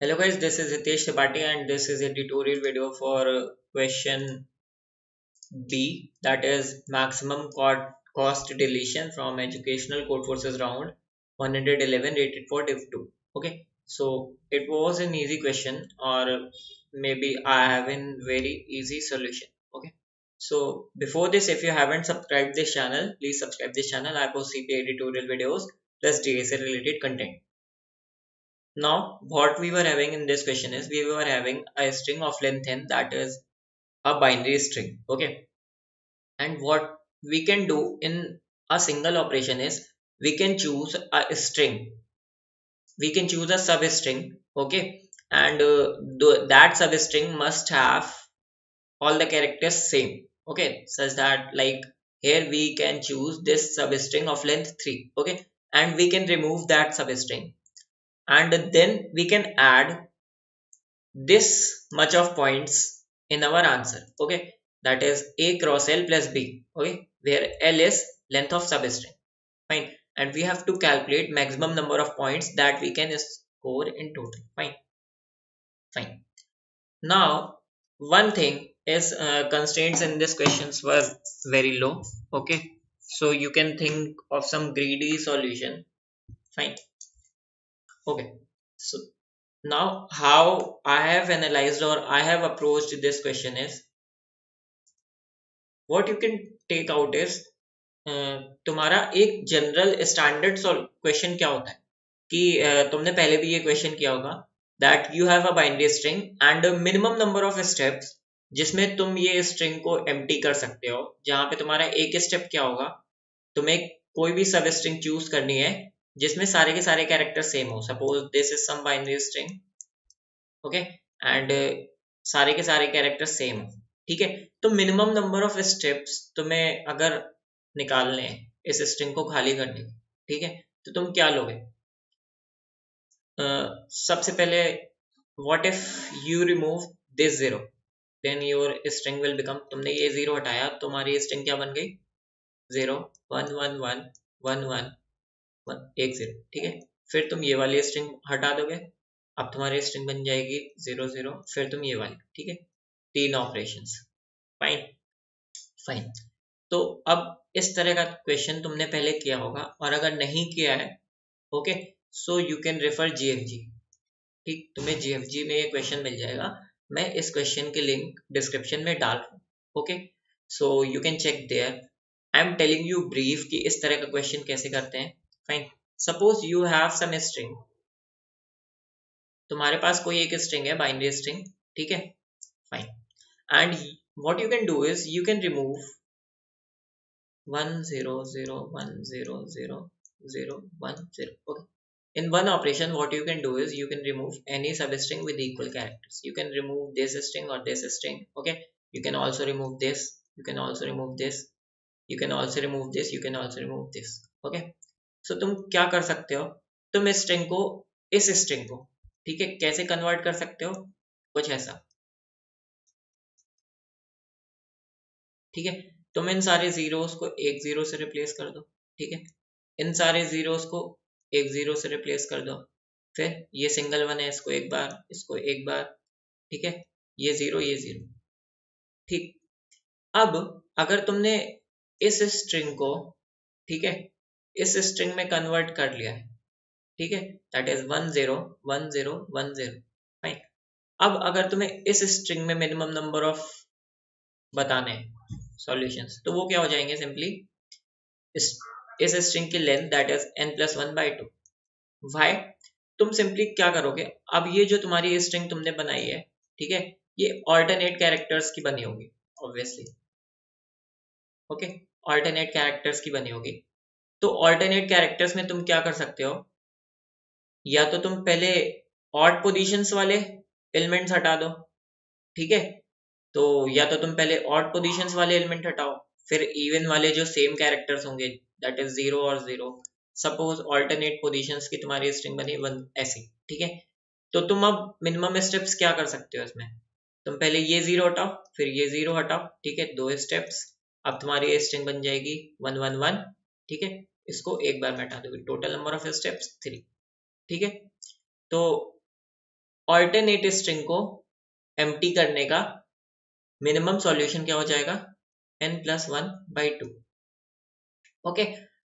Hello guys, this is Hitesh Tripathi and this is a tutorial video for question B, that is maximum cost deletion from educational code forces round 111 rated for div 2. Okay, so it was an easy question, or maybe I have a very easy solution. Okay, so before this, if you haven't subscribed this channel, please subscribe this channel. I post CPA tutorial videos plus DSA related content. Now, what we were having in this question is we were having a string of length n, that is a binary string. Okay, and what we can do in a single operation is we can choose a string, we can choose a substring. Okay, and that substring must have all the characters same. Okay, such that like here we can choose this substring of length 3. Okay, and we can remove that substring, and then we can add this much of points in our answer. Okay, that is a cross l plus b. Okay, where l is length of substring. Fine, and we have to calculate maximum number of points that we can score in total. Fine. Now, one thing is constraints in this questions were very low. Okay, so you can think of some greedy solution. Fine. Okay, so now how I have analyzed or I have approached this question is, what you can take out is तुम्हारा एक general standard question क्या होता है कि तुमने पहले भी ये क्वेश्चन किया होगा that you have a binary string and minimum number of steps जिसमें तुम ये स्ट्रिंग को एम्प्टी कर सकते हो, जहां पे तुम्हारा एक स्टेप क्या होगा, तुम्हें कोई भी सब स्ट्रिंग चूज करनी है जिसमें सारे के सारे कैरेक्टर सेम हो. Suppose this is some binary string. Okay, and सारे के सारे कैरेक्टर सेम हो. ठीक है, तो मिनिमम नंबर ऑफ स्टेप्स तुम्हें अगर निकालने हैं इस स्ट्रिंग को खाली करने के, ठीक है, तो तुम क्या लोगे. सबसे पहले what if you remove this zero, then your string will become, तुमने ये जीरो हटाया तुम्हारी स्ट्रिंग क्या बन गई, 0 1 1 1 1 1 1 1 0. ठीक है, फिर तुम ये वाली स्ट्रिंग हटा दोगे, अब तुम्हारी स्ट्रिंग बन जाएगी 0 0, फिर तुम ये वाली. ठीक है, 3 ऑपरेशंस. फाइन. फाइन, तो अब इस तरह का क्वेश्चन तुमने पहले किया होगा, और अगर नहीं किया है, okay, so you can refer GFG. ठीक, तुम्हें जीएफजी में ये क्वेश्चन मिल जाएगा. मैं इस क्वेश्चन की लिंक डिस्क्रिप्शन में डाल रहा हूँ. Okay, so you can check there. I am telling you brief कि इस तरह का क्वेश्चन कैसे करते हैं. Fine, suppose you have some string, तुम्हारे पास कोई एक स्ट्रिंग है, बाइनरी स्ट्रिंग. ठीक है, fine, and what you can do is you can remove 1 0 0 1 0 0 0 1 0. Okay, in one operation what you can do is you can remove any substring with equal characters. You can remove this string or this string. Okay, you can also remove this, you can also remove this, you can also remove this, you can also remove this. Okay, so तुम क्या कर सकते हो, तुम इस string को इस string को, ठीक है, कैसे कन्वर्ट कर सकते हो, कुछ ऐसा. ठीक है, तुम इन सारे जीरोस को एक जीरो से रिप्लेस कर दो. ठीक है, इन सारे जीरोस को एक जीरो से रिप्लेस कर दो. फिर ये सिंगल वन है, इसको एक बार, इसको एक बार. ठीक है, ये जीरो, ये जीरो. ठीक, अब अगर तुमने इस स्ट्रिंग को, ठीक है, इस स्ट्रिंग में कन्वर्ट कर लिया है, ठीक है, दैट इज 1 0 1 0 1 0. फाइन, अब अगर तुम्हें इस स्ट्रिंग में मिनिमम नंबर ऑफ बताने हैं सॉल्यूशंस, तो वो क्या हो जाएंगे, सिंपली इस स्ट्रिंग की length that is n+1/2. Why, तुम सिंपली क्या करोगे, अब ये जो तुम्हारी स्ट्रिंग तुमने बनाई है, ठीक है, ये ऑल्टरनेट कैरेक्टर्स की बनी होगी ऑब्वियसली. ओके, ऑल्टरनेट कैरेक्टर्स की बनी होगी. तो ऑल्टरनेट कैरेक्टर्स में तुम क्या कर सकते हो, या तो तुम पहले ऑड पोजीशंस वाले एलिमेंट्स हटा दो. ठीक है, तो या तो तुम पहले ऑड पोजीशंस वाले एलिमेंट हटाओ, फिर इवन वाले जो सेम कैरेक्टर्स होंगे दैट इज 0 और 0. सपोज ऑल्टरनेट पोजीशंस की तुम्हारी स्ट्रिंग बनी 1 ऐसी. ठीक है, तो तुम अब मिनिमम स्टेप्स क्या कर सकते हो इसमें, तुम पहले ये 0 हटाओ, फिर ये 0 हटाओ. ठीक है, 2 स्टेप्स, अब तुम्हारी स्ट्रिंग बन जाएगी 1 1 1. ठीक है, इसको एक बार में हटा दोगे, टोटल नंबर ऑफ स्टेप्स 3. ठीक है, तो ऑल्टरनेट स्ट्रिंग को एम्प्टी करने का मिनिमम सॉल्यूशन क्या हो जाएगा, n+1/2। ओके,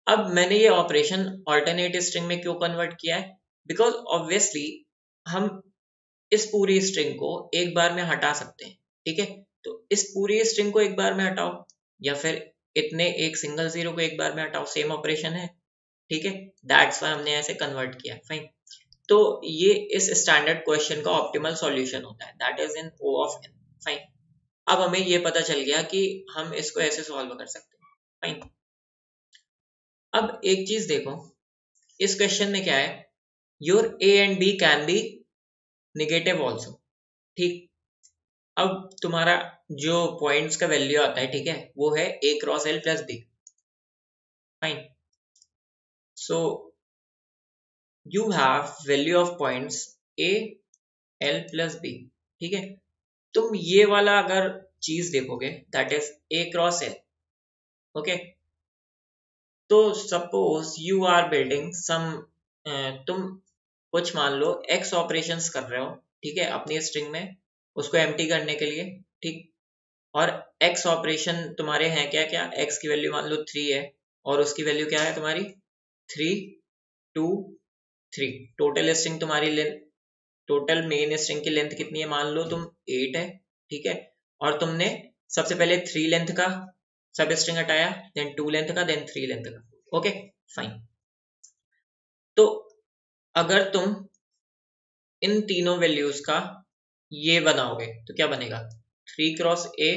अब मैंने ये ऑपरेशन ऑल्टरनेट स्ट्रिंग में क्यों कन्वर्ट किया है, बिकॉज ऑब्वियसली हम इस पूरी स्ट्रिंग को एक बार में हटा सकते हैं। ठीक है, तो इस पूरी स्ट्रिंग को एक बार में हटाओ या फिर इतने एक सिंगल जीरो को एक बार में हटाओ, सेम ऑपरेशन है। ठीक है, दैट्स वाई हमने ऐसे कन्वर्ट किया। फाइन, तो ये इस स्टैंडर्ड क्वेश्चन का ऑप्टिमल सॉल्यूशन होता है, that is in O of n। Fine, अब हमें ये पता चल गया कि हम इसको ऐसे सॉल्व कर सकते हैं। फाइन, अब एक चीज देखो, इस क्वेश्चन में क्या है, your a and b can be negative also. ठीक, अब तुम्हारा जो पॉइंट्स का वैल्यू आता है, ठीक है, वो है a cross l plus b। Fine, so you have value of points a l plus b। ठीक है, तुम ये वाला अगर चीज देखोगे, that is a cross l। Okay, तो suppose you are building some, तुम कुछ मान लो x ऑपरेशंस कर रहे हो, ठीक है, अपनी स्ट्रिंग में उसको एम्प्टी करने के लिए। ठीक, और x ऑपरेशन तुम्हारे हैं क्या क्या, x की वैल्यू मान लो 3 है और उसकी वैल्यू क्या है तुम्हारी 3 2 3। टोटल स्ट्रिंग तुम्हारी लेंथ, टोटल मेन स्ट्रिंग की लेंथ कितनी है, मान लो तुम 8 है। ठीक है, और तुमने सबसे पहले 3 लेंथ का सब स्ट्रिंग हटाया, देन 2 लेंथ का, देन 3 लेंथ का। ओके फाइन, तो अगर तुम इन तीनों वैल्यूज का ये बनाओगे तो क्या बनेगा, 3 क्रॉस a।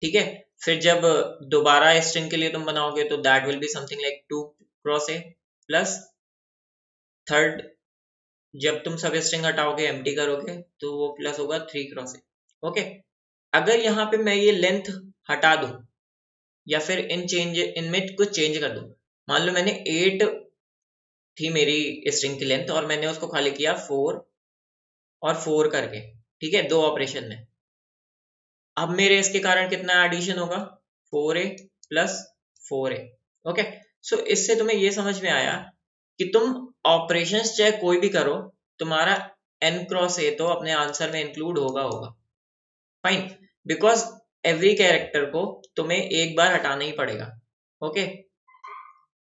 ठीक है, फिर जब दोबारा स्ट्रिंग के लिए तुम बनाओगे तो that will be something like 2 cross a plus third, जब तुम सब स्ट्रिंग हटाओगे एम्प्टी करोगे तो वो प्लस होगा 3 क्रॉस a। ओके, अगर यहाँ पे मैं ये लेंथ हटा दूं या फिर इनमें कुछ चेंज कर दूं, मान लो मैंने 8 थी मेरी स्ट्रिंग की लेंथ और मैंने उसको खाली किया 4 और 4 करके, ठीक है, दो ऑपरेशन में। अब मेरे इसके कारण कितना एडिशन होगा, 4a प्लस 4a। ओके, सो इससे तुम्हें ये समझ में आया कि तुम ऑपरेशंस चाहे कोई भी करो, तुम्हारा n क्रॉस a तो अपने आंसर में इंक्लूड होगा होगा। फाइन, बिकॉज एवरी कैरेक्टर को तुम्हें एक बार हटाना ही पड़ेगा। Okay,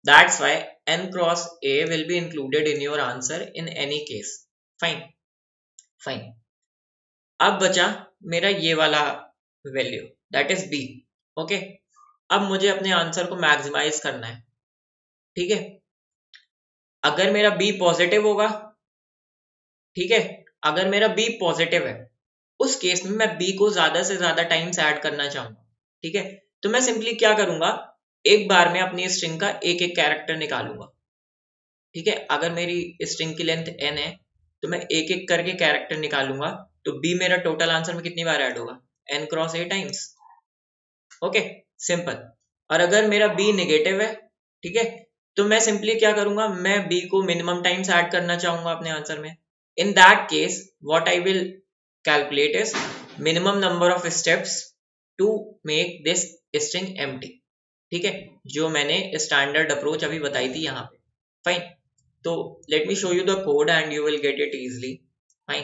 that's why n cross a will be included in your answer in any case। Fine, fine, अब बचा मेरा ये वाला value, that is b। Okay, अब मुझे अपने आंसर को मैक्सिमाइज करना है। ठीक है, अगर मेरा b पॉजिटिव होगा, ठीक है, अगर मेरा b पॉजिटिव है, उस केस में मैं b को ज्यादा से ज्यादा टाइम्स ऐड करना चाहूंगा। ठीक है, तो मैं सिंपली क्या करूंगा, एक बार में अपनी स्ट्रिंग का एक एक कैरेक्टर निकालूंगा। ठीक है, अगर मेरी स्ट्रिंग की लेंथ n है तो मैं एक एक करके कैरेक्टर निकालूंगा, तो b मेरा टोटल आंसर में कितनी बार ऐड होगा, n cross a times. Okay, simple. और अगर मेरा b नेगेटिव है, ठीक है, तो मैं सिंपली क्या करूंगा, मैं b को मिनिमम टाइम्स ऐड करना चाहूंगा अपने आंसर में। In that case what I will calculate is minimum number of steps to make this string empty. ठीक है, जो मैंने स्टैंडर्ड अप्रोच अभी बताई थी यहाँ पे। फाइन, तो let me show you the code and you will get it easily. Fine,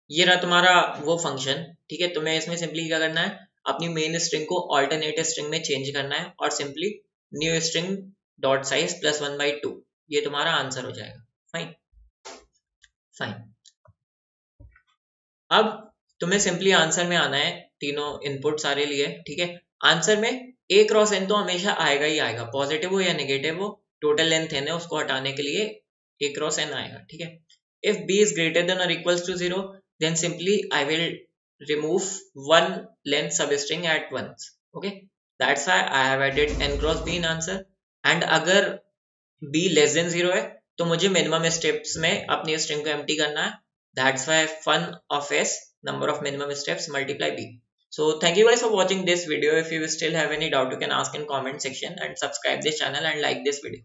ये रहा तुम्हारा वो फंक्शन। ठीक है, तुम्हें इसमें सिंपली क्या करना है, अपनी मेन स्ट्रिंग को ऑल्टरनेट स्ट्रिंग में चेंज करना है और simply new string dot size +1/2, ये तुम्हारा आंसर हो जाएगा। फाइन, फाइन, अब तुम्हें सिंपली आंसर में आना है, तीनों इनपुट सारे लिए। ठीक है, आंसर में a क्रॉस n तो हमेशा आएगा ही आएगा, पॉजिटिव हो या नेगेटिव हो, टोटल लेंथ n है, उसको हटाने के लिए a क्रॉस n आएगा। ठीक है, if b is greater than और equals to 0 then simply I will remove one length substring at once। okay, that's why I have added n cross b in answer। and अगर b less than 0 है तो मुझे minimum steps में अपनी string को empty करना है, that's why fun of s number of minimum steps multiply b। so thank you guys for watching this video। if you still have any doubt you can ask in comment section and subscribe this channel and like this video।